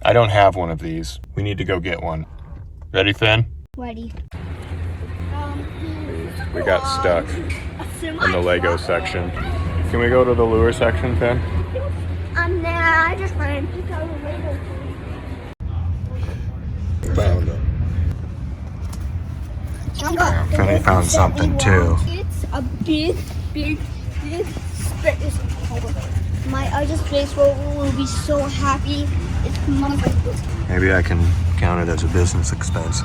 I don't have one of these. We need to go get one. Ready, Finn? Ready. We got stuck in the Lego section. Can we go to the lure section, Finn? Nah, I just ran. Pick out the Lego. Found them. Finny found something too. It's a big space. My other space will be so happy. It's money. Maybe I can count it as a business expense.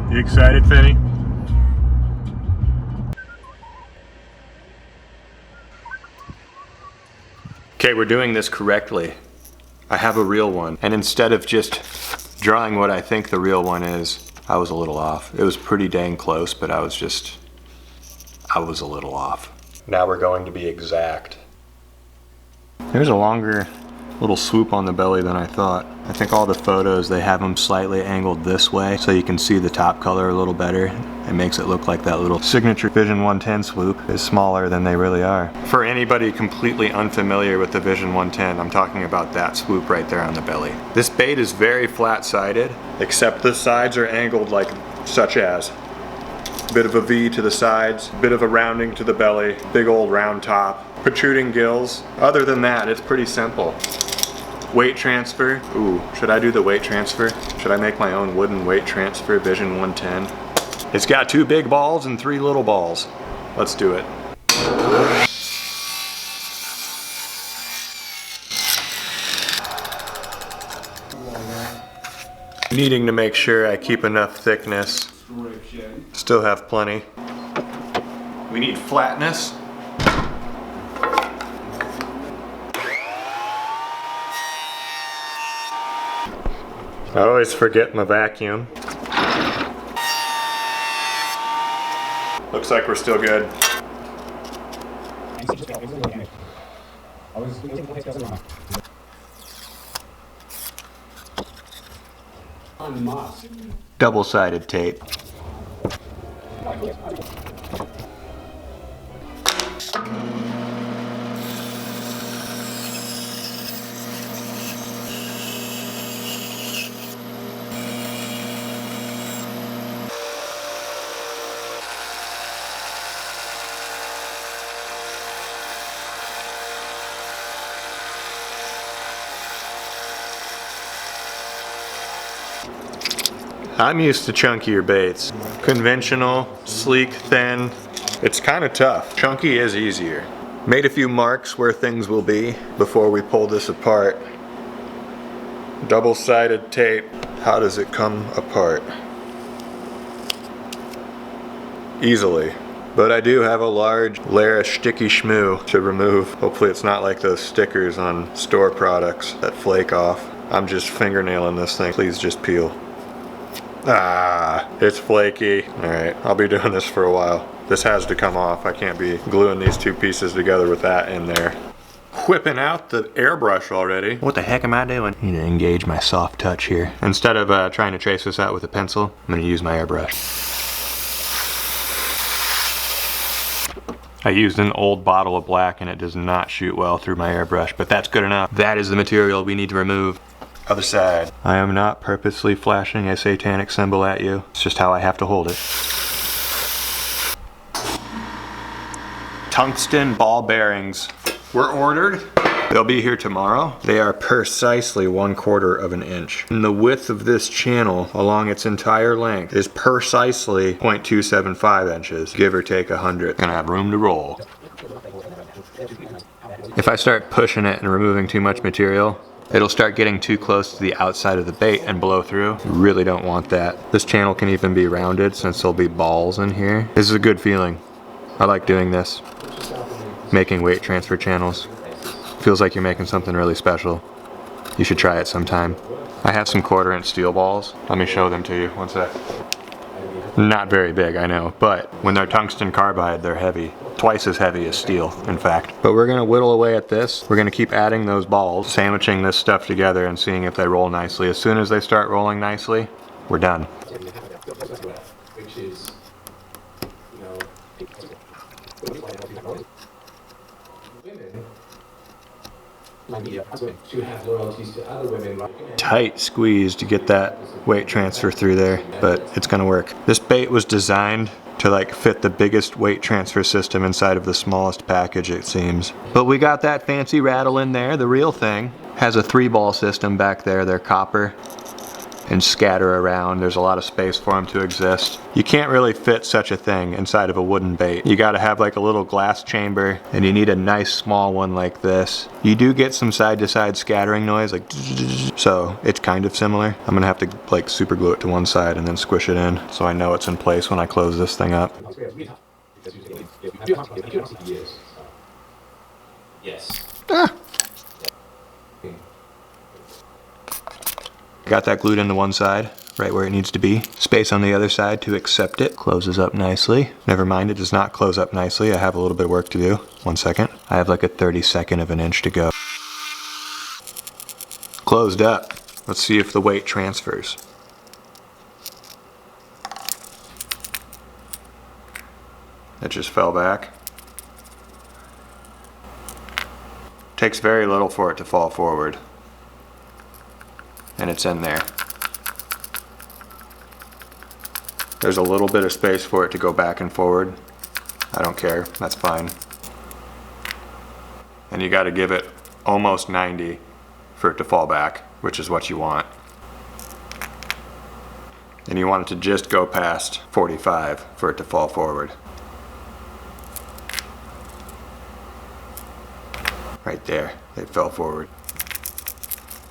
You excited, Finny? Okay, we're doing this correctly. I have a real one, and instead of just drawing what I think the real one is, I was a little off. It was pretty dang close, but I was a little off. Now we're going to be exact. There's a longer little swoop on the belly than I thought. I think all the photos, they have them slightly angled this way so you can see the top color a little better. It makes it look like that little signature Vision 110 swoop is smaller than they really are. For anybody completely unfamiliar with the Vision 110, I'm talking about that swoop right there on the belly. This bait is very flat-sided, except the sides are angled like such as. Bit of a V to the sides, bit of a rounding to the belly, big old round top, protruding gills. Other than that, it's pretty simple. Weight transfer. Ooh, should I do the weight transfer? Should I make my own wooden weight transfer Vision 110? It's got 2 big balls and 3 little balls. Let's do it. Needing to make sure I keep enough thickness. Still have plenty. We need flatness. I always forget my vacuum. Looks like we're still good. Double-sided tape. I'm used to chunkier baits. Conventional, sleek, thin. It's kind of tough. Chunky is easier. Made a few marks where things will be before we pull this apart. Double-sided tape. How does it come apart? Easily. But I do have a large layer of sticky shmoo to remove. Hopefully it's not like those stickers on store products that flake off. I'm just fingernailing this thing. Please just peel. Ah, it's flaky. Alright, I'll be doing this for a while. This has to come off. I can't be gluing these 2 pieces together with that in there. Whipping out the airbrush already. What the heck am I doing? I need to engage my soft touch here. Instead of trying to trace this out with a pencil, I'm going to use my airbrush. I used an old bottle of black and it does not shoot well through my airbrush, but that's good enough. That is the material we need to remove. Other side. I am not purposely flashing a satanic symbol at you. It's just how I have to hold it. Tungsten ball bearings were ordered. They'll be here tomorrow. They are precisely 1/4 of an inch. And the width of this channel along its entire length is precisely 0.275 inches, give or take 100. Gonna have room to roll. If I start pushing it and removing too much material, it'll start getting too close to the outside of the bait and blow through. Really don't want that. This channel can even be rounded since there'll be balls in here. This is a good feeling. I like doing this. Making weight transfer channels. Feels like you're making something really special. You should try it sometime. I have some 1/4-inch steel balls. Let me show them to you. One sec. Not very big, I know, but when they're tungsten carbide, they're heavy. Twice as heavy as steel, in fact. But we're gonna whittle away at this. We're gonna keep adding those balls, sandwiching this stuff together and seeing if they roll nicely. As soon as they start rolling nicely, we're done. Which is, you know, my media as women to have loyalties to other women. Tight squeeze to get that weight transfer through there, but it's gonna work. This bait was designed to like fit the biggest weight transfer system inside of the smallest package, it seems. But we got that fancy rattle in there. The real thing has a 3-ball system back there. They're copper and scatter around. There's a lot of space for them to exist. You can't really fit such a thing inside of a wooden bait. You gotta have like a little glass chamber, and you need a nice small one like this. You do get some side to side scattering noise, like so it's kind of similar. I'm gonna have to like super glue it to one side and then squish it in so I know it's in place when I close this thing up. Yes. Ah. Got that glued into one side, right where it needs to be. Space on the other side to accept it. Closes up nicely. Never mind, it does not close up nicely. I have a little bit of work to do. 1 second. I have like a 32nd of an inch to go. Closed up. Let's see if the weight transfers. It just fell back. Takes very little for it to fall forward. And it's in there. There's a little bit of space for it to go back and forward. I don't care, that's fine. And you gotta give it almost 90 for it to fall back, which is what you want. And you want it to just go past 45 for it to fall forward. Right there, it fell forward.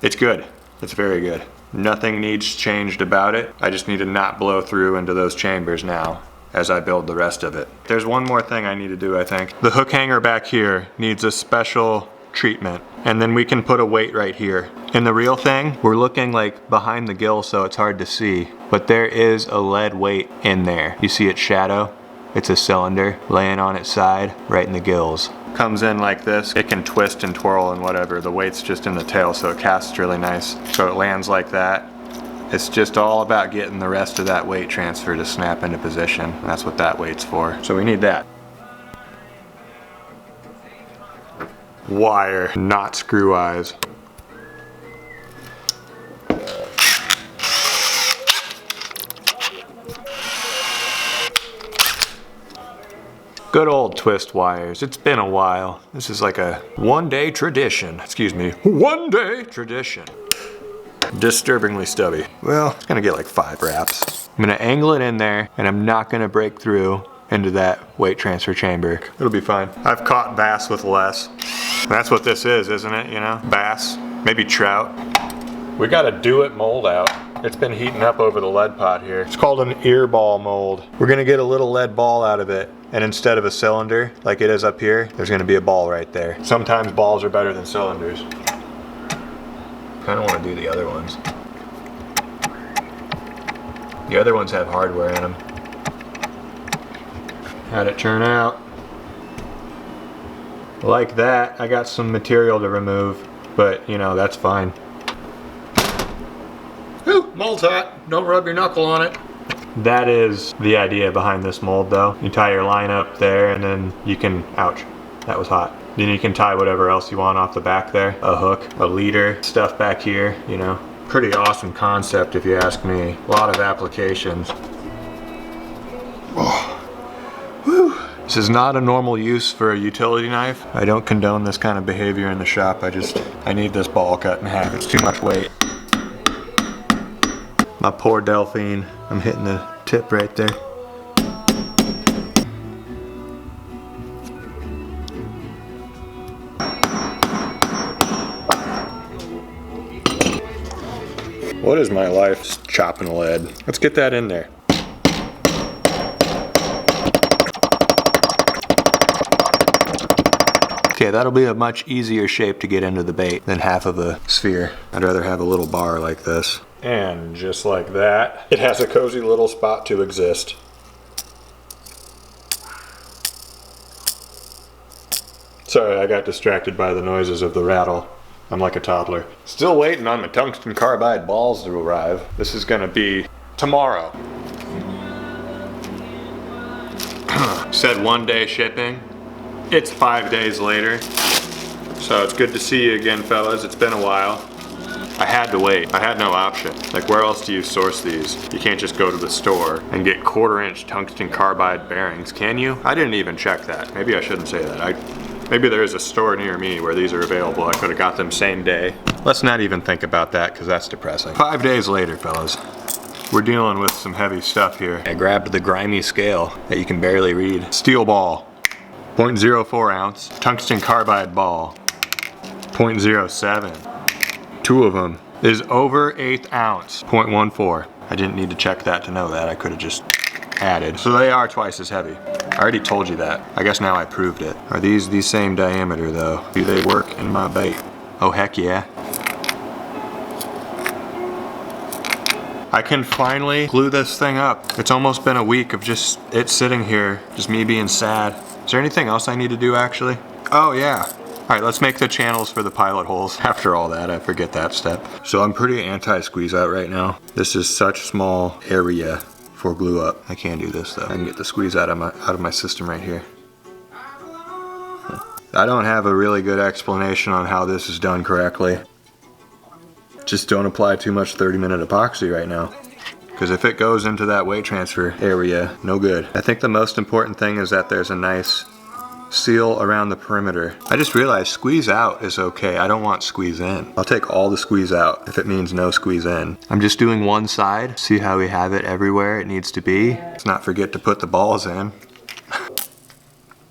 It's good. It's very good. Nothing needs changed about it. I just need to not blow through into those chambers now as I build the rest of it. There's one more thing I need to do, I think. The hook hanger back here needs a special treatment, and then we can put a weight right here. In the real thing, we're looking like behind the gill so it's hard to see, but there is a lead weight in there. You see its shadow? It's a cylinder laying on its side right in the gills. Comes in like this. It can twist and twirl and whatever. The weight's just in the tail, so it casts really nice. So it lands like that. It's just all about getting the rest of that weight transfer to snap into position. And that's what that weight's for. So we need that. Wire, not screw eyes. Good old twist wires. It's been a while. This is like a one-day tradition. Excuse me, one-day tradition. Disturbingly stubby. Well, it's gonna get like 5 wraps. I'm gonna angle it in there, and I'm not gonna break through into that weight transfer chamber. It'll be fine. I've caught bass with less. That's what this is, isn't it? You know, bass, maybe trout. We got a Do It mold out. It's been heating up over the lead pot here. It's called an ear ball mold. We're gonna get a little lead ball out of it, and instead of a cylinder like it is up here, there's gonna be a ball right there. Sometimes balls are better than cylinders. Kinda wanna do the other ones. The other ones have hardware in them. How'd it turn out? Like that. I got some material to remove, but you know, that's fine. Ooh, mold's hot. Don't rub your knuckle on it. That is the idea behind this mold though. You tie your line up there and then you can, ouch, that was hot. Then you can tie whatever else you want off the back there. A hook, a leader, stuff back here, you know. Pretty awesome concept if you ask me. A lot of applications. Oh. Whew. This is not a normal use for a utility knife. I don't condone this kind of behavior in the shop. I need this ball cut in half. It's too much weight. My poor Delphine. I'm hitting the tip right there. What is my life? Just chopping lead. Let's get that in there. Okay, that'll be a much easier shape to get into the bait than half of a sphere. I'd rather have a little bar like this. And just like that, it has a cozy little spot to exist. Sorry, I got distracted by the noises of the rattle. I'm like a toddler. Still waiting on my tungsten carbide balls to arrive. This is gonna be tomorrow. Said 1 day shipping. It's 5 days later. So it's good to see you again, fellas. It's been a while. I had to wait. I had no option. Like, where else do you source these? You can't just go to the store and get 1/4-inch tungsten carbide bearings, can you? I didn't even check that. Maybe I shouldn't say that. Maybe there is a store near me where these are available. I could have got them same day. Let's not even think about that, because that's depressing. 5 days later, fellas. We're dealing with some heavy stuff here. I grabbed the grimy scale that you can barely read. Steel ball, 0.04 ounce. Tungsten carbide ball, 0.07. 2 of them is over 1/8 ounce, 0.14. I didn't need to check that to know that. I could have just added. So they are twice as heavy. I already told you that. I guess now I proved it. Are these the same diameter though? Do they work in my bait? Oh heck yeah. I can finally glue this thing up. It's almost been a week of just it sitting here, just me being sad. Is there anything else I need to do actually? Oh yeah. All right, let's make the channels for the pilot holes. After all that, I forget that step. So I'm pretty anti-squeeze out right now. This is such small area for glue up. I can't do this though. I can get the squeeze out of my system right here. I don't have a really good explanation on how this is done correctly. Just don't apply too much 30-minute epoxy right now. Because if it goes into that weight transfer area, no good. I think the most important thing is that there's a nice seal around the perimeter. I just realized squeeze out is okay. I don't want squeeze in. I'll take all the squeeze out if it means no squeeze in. I'm just doing one side. See how we have it everywhere it needs to be. Let's not forget to put the balls in.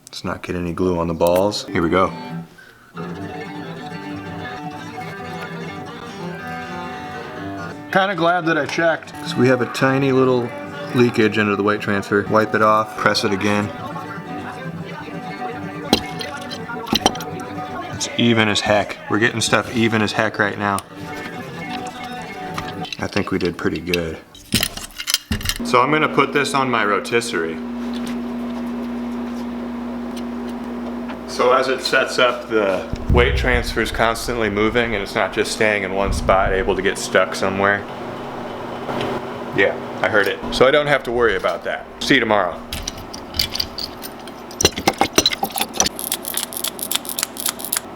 Let's not get any glue on the balls. Here we go. Kind of glad that I checked. So we have a tiny little leakage into the weight transfer. Wipe it off, press it again. It's even as heck. We're getting stuff even as heck right now. I think we did pretty good. So I'm gonna put this on my rotisserie. So as it sets up, the weight transfer is constantly moving and it's not just staying in one spot, able to get stuck somewhere. Yeah, I heard it. So I don't have to worry about that. See you tomorrow.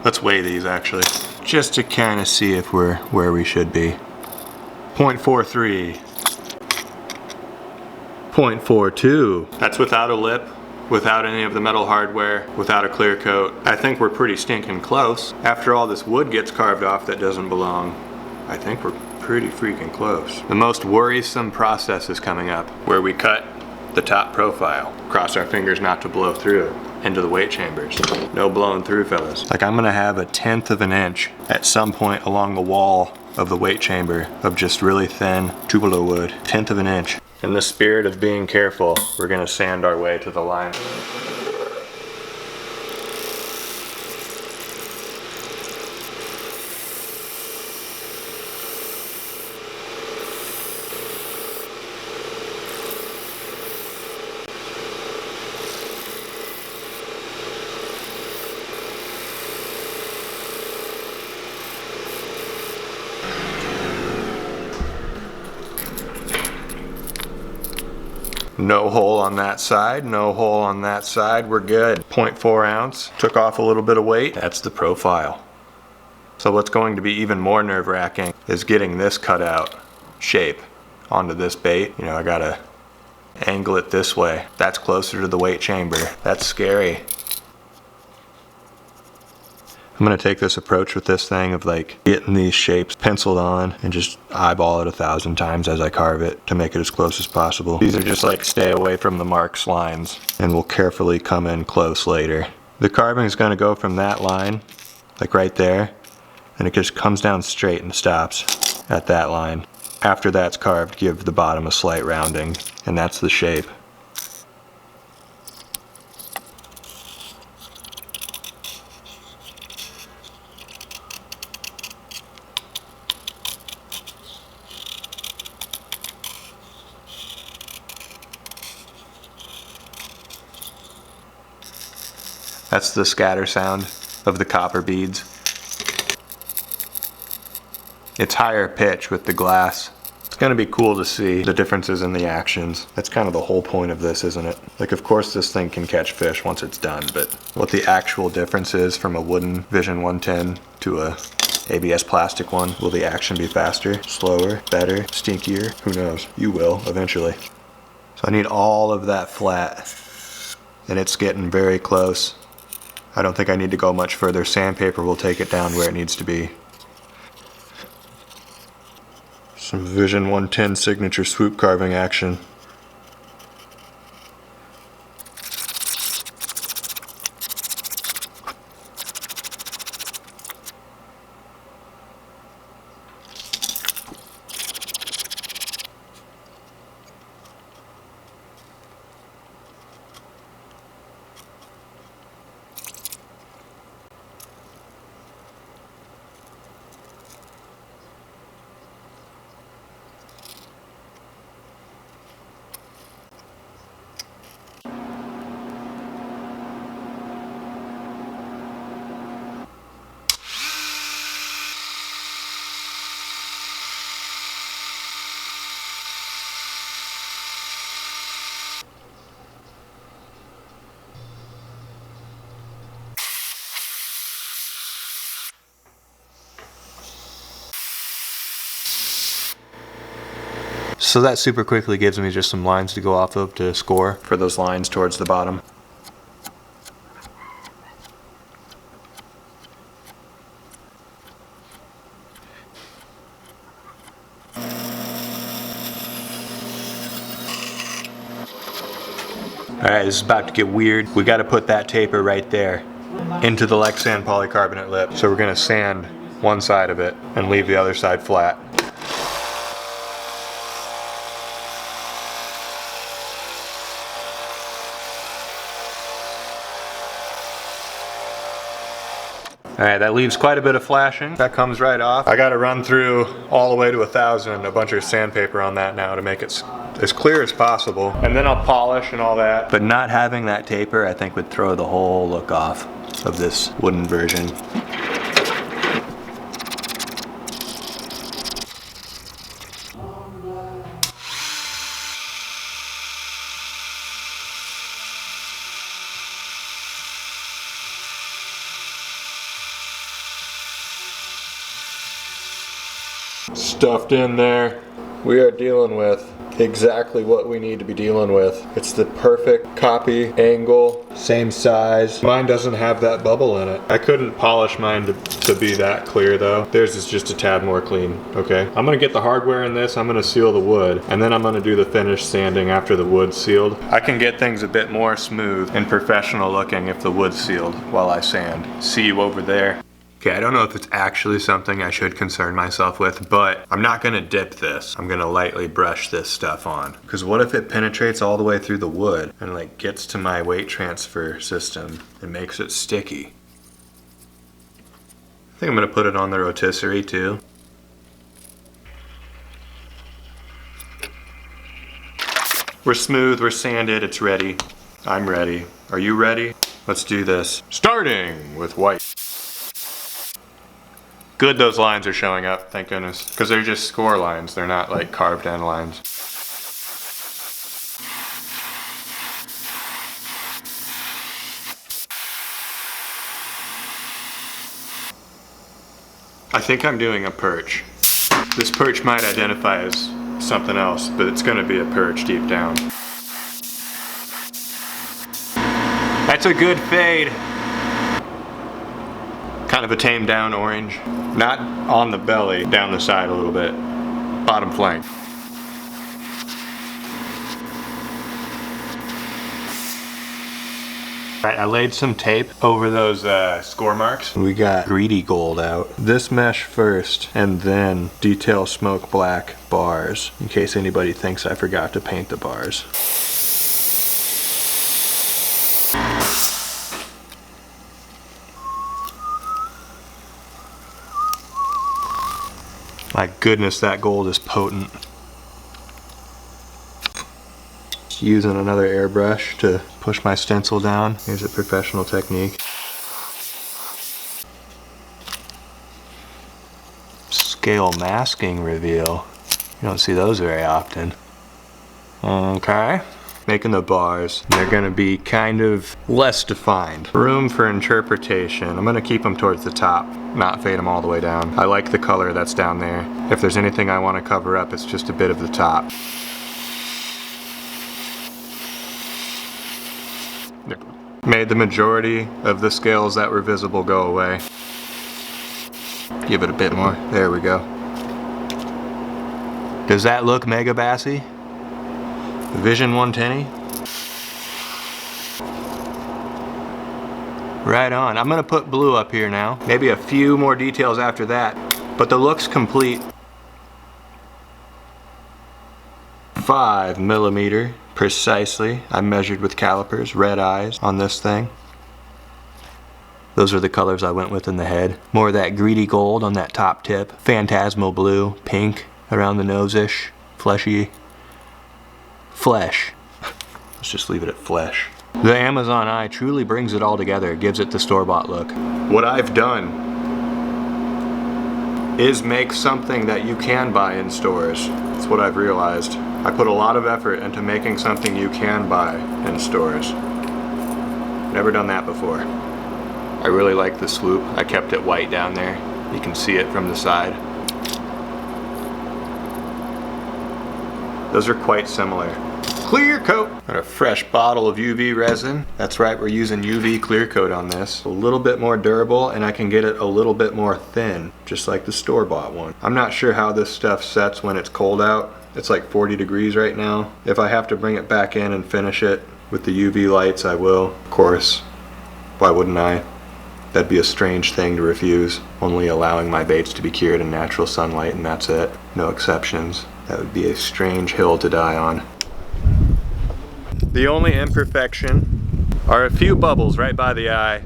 Let's weigh these actually, just to kind of see if we're where we should be. 0.43. 0.42. That's without a lip, without any of the metal hardware, without a clear coat. I think we're pretty stinking close. After all this wood gets carved off that doesn't belong, I think we're pretty freaking close. The most worrisome process is coming up, where we cut the top profile. Cross our fingers not to blow through into the weight chambers. No blowing through, fellas. Like, I'm gonna have 1/10 of an inch at some point along the wall of the weight chamber of just really thin tubalo wood. 1/10 of an inch. In the spirit of being careful, we're gonna sand our way to the line. No hole on that side, no hole on that side, we're good. 0.4 ounce, took off a little bit of weight. That's the profile. So what's going to be even more nerve-wracking is getting this cutout shape onto this bait. You know, I gotta angle it this way. That's closer to the weight chamber. That's scary. I'm gonna take this approach with this thing of like getting these shapes penciled on and just eyeball it 1,000 times as I carve it to make it as close as possible. These are just like stay away from the marks lines, and we'll carefully come in close later. The carving is gonna go from that line, like right there, and it just comes down straight and stops at that line. After that's carved, give the bottom a slight rounding, and that's the shape. That's the scatter sound of the copper beads. It's higher pitch with the glass. gonna be cool to see the differences in the actions. That's kind of the whole point of this, isn't it? Like, of course this thing can catch fish once it's done, but what the actual difference is from a wooden Vision 110 to a ABS plastic one. Will the action be faster, slower, better, stinkier? Who knows? You will, eventually. So I need all of that flat, and it's getting very close. I don't think I need to go much further. Sandpaper will take it down where it needs to be. Some Vision 110 signature swoop carving action. So that super quickly gives me just some lines to go off of to score for those lines towards the bottom. Alright, this is about to get weird. We got to put that taper right there into the Lexan polycarbonate lip. So we're going to sand one side of it and leave the other side flat. Alright, that leaves quite a bit of flashing. That comes right off. I gotta run through all the way to 1,000, a bunch of sandpaper on that now to make it as clear as possible. And then I'll polish and all that. But not having that taper, I think, would throw the whole look off of this wooden version. Stuffed in there. We are dealing with exactly what we need to be dealing with. It's the perfect copy, angle, same size. Mine doesn't have that bubble in it. I couldn't polish mine to be that clear though. Theirs is just a tad more clean, okay? I'm gonna get the hardware in this, I'm gonna seal the wood, and then I'm gonna do the finish sanding after the wood's sealed. I can get things a bit more smooth and professional looking if the wood's sealed while I sand. See you over there. Okay, I don't know if it's actually something I should concern myself with, but I'm not gonna dip this. I'm gonna lightly brush this stuff on. Because what if it penetrates all the way through the wood and like gets to my weight transfer system and makes it sticky? I think I'm gonna put it on the rotisserie too. We're smooth, we're sanded, it's ready. I'm ready. Are you ready? Let's do this. Starting with white. Good those lines are showing up, thank goodness. Because they're just score lines, they're not like carved in lines. I think I'm doing a perch. This perch might identify as something else, but it's gonna be a perch deep down. That's a good fade. Kind of a tamed down orange. Not on the belly, down the side a little bit. Bottom flank. Right, I laid some tape over those score marks. We got greedy gold out. This mesh first, and then detail smoke black bars, in case anybody thinks I forgot to paint the bars. My goodness, that gold is potent. Just using another airbrush to push my stencil down. Here's a professional technique. Scale masking reveal. You don't see those very often. Okay. Making the bars. They're gonna be kind of less defined. Room for interpretation. I'm gonna keep them towards the top, not fade them all the way down. I like the color that's down there. If there's anything I want to cover up, it's just a bit of the top. Made the majority of the scales that were visible go away. Give it a bit more. There we go. Does that look mega bassy? Vision 110? Right on. I'm gonna put blue up here now. Maybe a few more details after that, but the look's complete. 5mm precisely. I measured with calipers, red eyes on this thing. Those are the colors I went with in the head. More of that greedy gold on that top tip. Phantasmal blue, pink around the nose-ish, fleshy. Flesh. Let's just leave it at flesh. The Amazon Eye truly brings it all together, gives it the store-bought look. What I've done is make something that you can buy in stores. That's what I've realized. I put a lot of effort into making something you can buy in stores. Never done that before. I really like the swoop. I kept it white down there. You can see it from the side. Those are quite similar. Clear coat. Got a fresh bottle of UV resin. That's right, we're using UV clear coat on this. A little bit more durable, and I can get it a little bit more thin, just like the store-bought one. I'm not sure how this stuff sets when it's cold out. It's like 40 degrees right now. If I have to bring it back in and finish it with the UV lights, I will. Of course, why wouldn't I? That'd be a strange thing to refuse. Only allowing my baits to be cured in natural sunlight, and that's it. No exceptions. That would be a strange hill to die on. The only imperfection are a few bubbles right by the eye.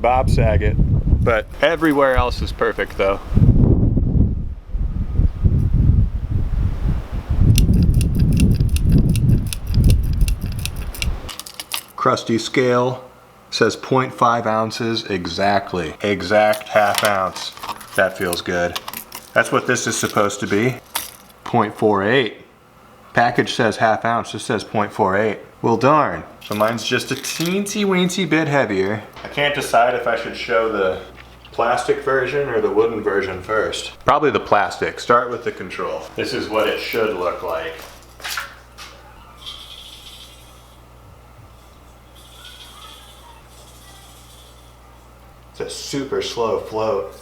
Bob Saget. But everywhere else is perfect though. Crusty scale says 0.5 ounces exactly. Exact half ounce. That feels good. That's what this is supposed to be. 0.48. Package says half ounce, this says 0.48. Well darn. So mine's just a teensy weensy bit heavier. I can't decide if I should show the plastic version or the wooden version first. Probably the plastic. Start with the control. This is what it should look like. It's a super slow float.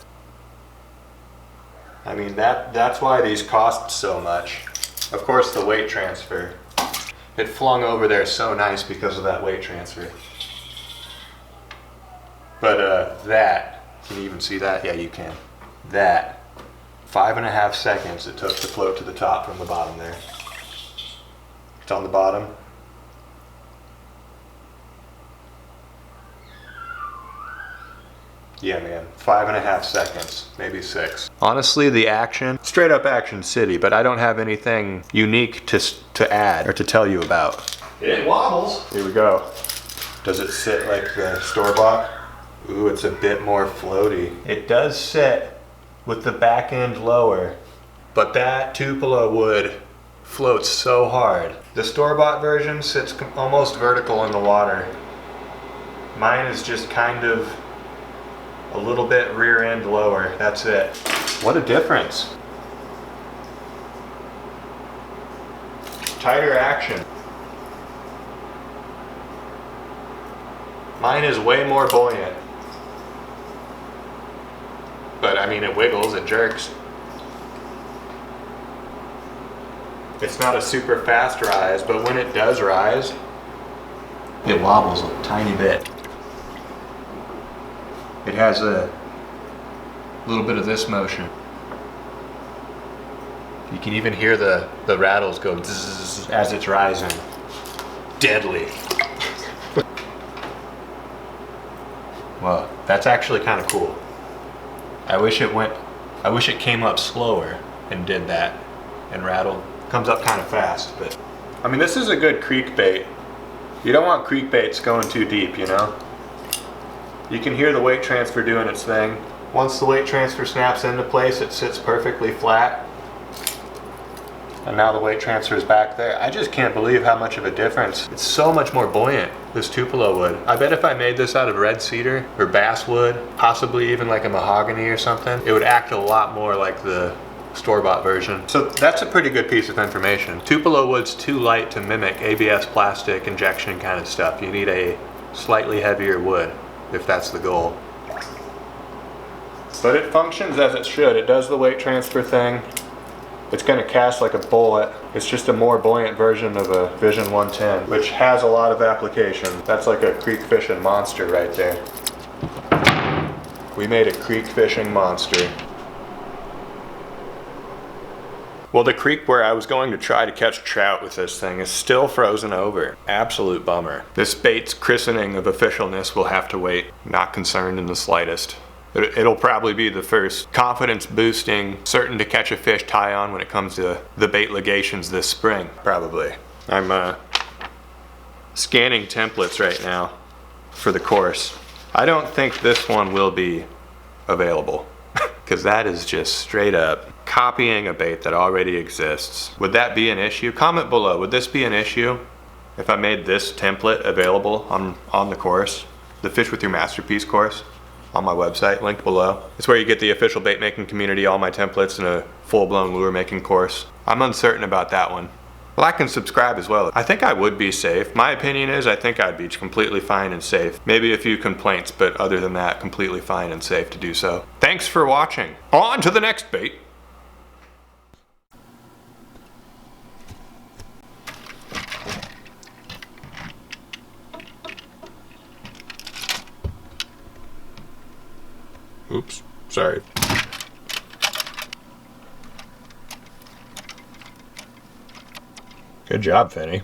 I mean, that's why these cost so much. Of course, the weight transfer. It flung over there so nice because of that weight transfer. But that, can you even see that? Yeah, you can. That, 5.5 seconds it took to float to the top from the bottom there. It's on the bottom. Yeah, man, 5.5 seconds, maybe 6. Honestly, the action, straight up action city, but I don't have anything unique to add or to tell you about. It wobbles. Here we go. Does it sit like the store-bought? Ooh, it's a bit more floaty. It does sit with the back end lower, but that Tupelo wood floats so hard. The store-bought version sits almost vertical in the water. Mine is just kind of a little bit rear end lower, that's it. What a difference. Tighter action. Mine is way more buoyant. But I mean, it wiggles, it jerks. It's not a super fast rise, but when it does rise, it wobbles a tiny bit. It has a little bit of this motion. You can even hear the rattles go zzz as it's rising. Deadly. Well, that's actually kind of cool. I wish it came up slower and did that and rattled. Comes up kind of fast, but I mean, this is a good creek bait. You don't want creek baits going too deep, you know? You can hear the weight transfer doing its thing. Once the weight transfer snaps into place, it sits perfectly flat. And now the weight transfer is back there. I just can't believe how much of a difference. It's so much more buoyant, this Tupelo wood. I bet if I made this out of red cedar or basswood, possibly even like a mahogany or something, it would act a lot more like the store-bought version. So that's a pretty good piece of information. Tupelo wood's too light to mimic ABS plastic injection kind of stuff. You need a slightly heavier wood if that's the goal. But it functions as it should. It does the weight transfer thing. It's going to cast like a bullet. It's just a more buoyant version of a Vision 110, which has a lot of application. That's like a creek fishing monster right there. We made a creek fishing monster. Well, the creek where I was going to try to catch trout with this thing is still frozen over. Absolute bummer. This bait's christening of officialness will have to wait. Not concerned in the slightest. It'll probably be the first confidence boosting, certain to catch a fish tie on when it comes to the bait legations this spring, probably. I'm scanning templates right now for the course. I don't think this one will be available because that is just straight up copying a bait that already exists. Would that be an issue? Comment below, would this be an issue if I made this template available on the course, the Fish With Your Masterpiece course? On my website, linked below. It's where you get the official bait making community, all my templates, and a full-blown lure making course. I'm uncertain about that one. Like and subscribe as well. I think I would be safe. My opinion is I think I'd be completely fine and safe. Maybe a few complaints, but other than that, completely fine and safe to do so. Thanks for watching. On to the next bait. Oops, sorry. Good job, Finney.